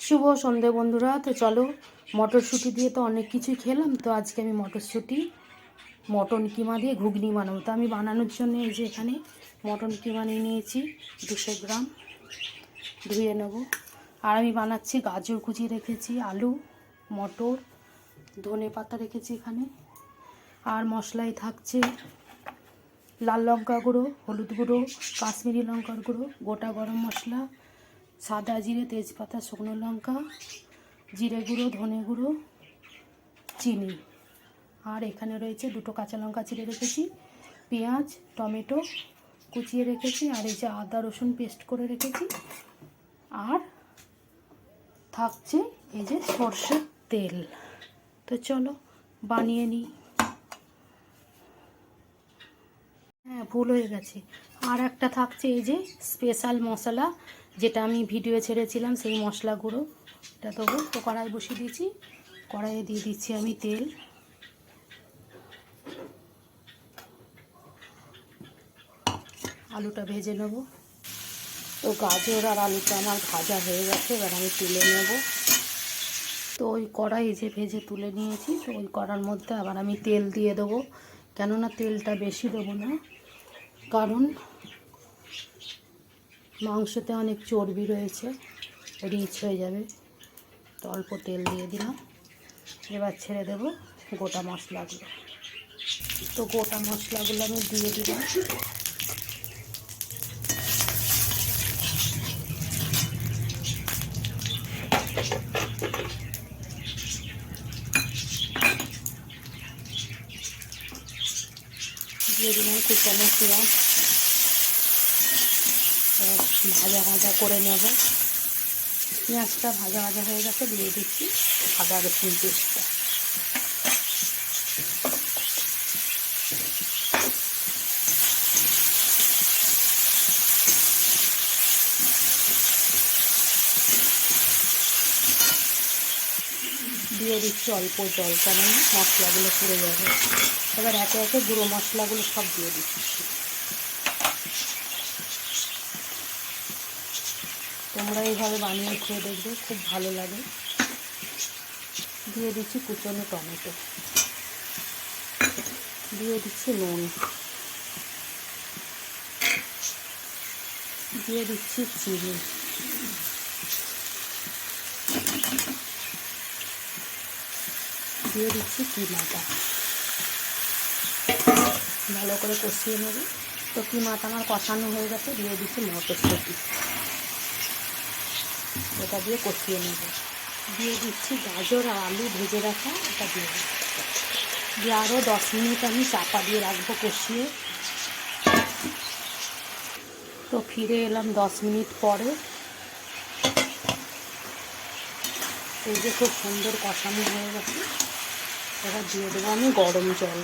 শুভ সন্ধে বন্ধুরা। তো চলো, মটরশুঁটি দিয়ে তো অনেক কিছুই খেলাম, তো আজকে আমি মটরশুঁটি মটন কিমা দিয়ে ঘুগনি বানাবো। তো আমি বানানোর জন্য এই যে এখানে মটন কিমা নিয়ে নিয়েছি 200 গ্রাম, ধুয়ে নেব। আর আমি বানাচ্ছি গাজর কুচি রেখেছি, আলু, মটর, ধনে পাতা রেখেছি এখানে। আর মশলায় থাকছে লাল লঙ্কা গুঁড়ো, হলুদ গুঁড়ো, কাশ্মীরি লঙ্কার গুঁড়ো, গোটা গরম মশলা, সাদা জিরে, তেজপাতা, শুকনো লঙ্কা, জিরে গুঁড়ো, ধনে গুঁড়ো, চিনি। আর এখানে রয়েছে 2টো কাঁচা লঙ্কা চিড়ে রেখেছি, পেঁয়াজ, টমেটো কুচিয়ে রেখেছি, আর এই যে আদা রসুন পেস্ট করে রেখেছি। আর থাকছে এই যে সর্ষের তেল। তো চলো বানিয়ে নিই। হ্যাঁ, ভুল হয়ে গেছে, আর একটা থাকছে এই যে স্পেশাল মশলা, যেটা আমি ভিডিও ছেড়েছিলাম, সেই মশলা গুঁড়ো। এটা দেবো। তো কড়াই বসিয়ে দিয়েছি, কড়াইয়ে দিয়ে দিচ্ছি আমি তেল। আলুটা ভেজে নেব। তো গাজর আর আলুটা আমার ভাজা হয়ে গেছে, এবার আমি তুলে নেব। তো ওই কড়াই যে ভেজে তুলে নিয়েছি, তো ওই কড়ার মধ্যে আবার আমি তেল দিয়ে দেবো। কেননা তেলটা বেশি দেবো না, কারণ মাংসতে অনেক চর্বি রয়েছে, রিচ হয়ে যাবে। তো অল্প তেল দিয়ে দিলাম। এবার ছেড়ে দেব গোটা মশলাগুলো। তো গোটা মশলাগুলো আমি দিয়ে দিলাম। দিয়ে দিলাম কুচানো পেঁয়াজ, ভাজা ভাজা করে নেব। পেঁয়াজটা ভাজা ভাজা হয়ে গেছে, দিয়ে দিচ্ছি আদা রসুন পেস্টটা। দিয়ে দিচ্ছি অল্প জল, কারণ মশলাগুলো পুড়ে যাবে। এবার একে একে গুঁড়ো মশলাগুলো সব দিয়ে দিচ্ছি। তোমরা এইভাবে বানিয়ে খেয়ে দেখবে, খুব ভালো লাগে। দিয়ে দিচ্ছি কুচনো টমেটো, দিয়ে দিচ্ছি নুন, দিয়ে দিচ্ছি চিনি, দিয়ে দিচ্ছি কিমাটা। ভালো করে কষিয়ে নেব। তো কিমাটা আমার কষানো হয়ে গেছে, দিয়ে দিচ্ছি মটরশুঁটি, এটা দিয়ে কষিয়ে নেব। দিয়ে দিচ্ছি গাজর আর আলু ভেজে রাখা, এটা দিয়ে দিয়ে আরও 10 মিনিট আমি চাপা দিয়ে রাখবো কষিয়ে। তো ফিরে এলাম 10 মিনিট পরে। এই যে খুব সুন্দর কষানো হয়ে গেছে। এবার দিয়ে দেবো আমি গরম জল।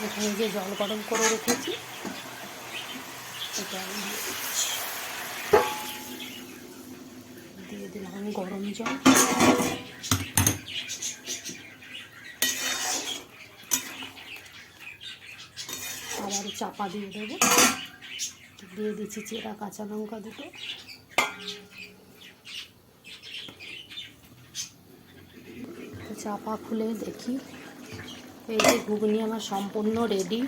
এখানে যে জল গরম করে রেখেছি, এটা আমি দিয়ে দিলাম আমি গরম জল। আবার চাপা দিয়ে দেবো। দিয়ে দিচ্ছি চেরা কাঁচা লঙ্কা 2টো। চাপা খুলে দেখি, এই যে ঘুগনি আমার সম্পূর্ণ রেডি।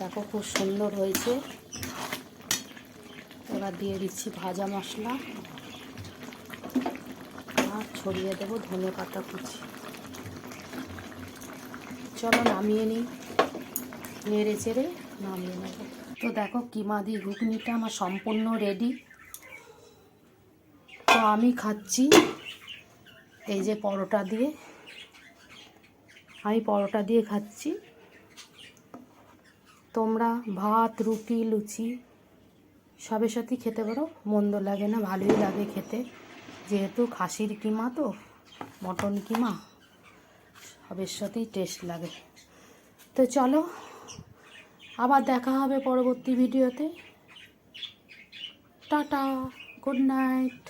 দেখো খুব সুন্দর হয়েছে। এবার দিয়ে দিচ্ছি ভাজা মশলা, আর ছড়িয়ে দেবো ধনে পাতা কুচি। চলো নামিয়ে নিই, নেড়ে চেড়ে নামিয়ে নেব। তো দেখো কিমা দিয়ে ঘুগনিটা আমার সম্পূর্ণ রেডি। তো আমি খাচ্ছি এই যে পরোটা দিয়ে, আমি পরোটা দিয়ে খাচ্ছি। তোমরা ভাত, রুটি, লুচি সবের সাথেই খেতে পারো, মন্দ লাগে না, ভালোই লাগে খেতে। যেহেতু খাসির কিমা, তো মটন কিমা সবের সাথেই টেস্ট লাগে। তো চলো, আবার দেখা হবে পরবর্তী ভিডিওতে। Tata, good night.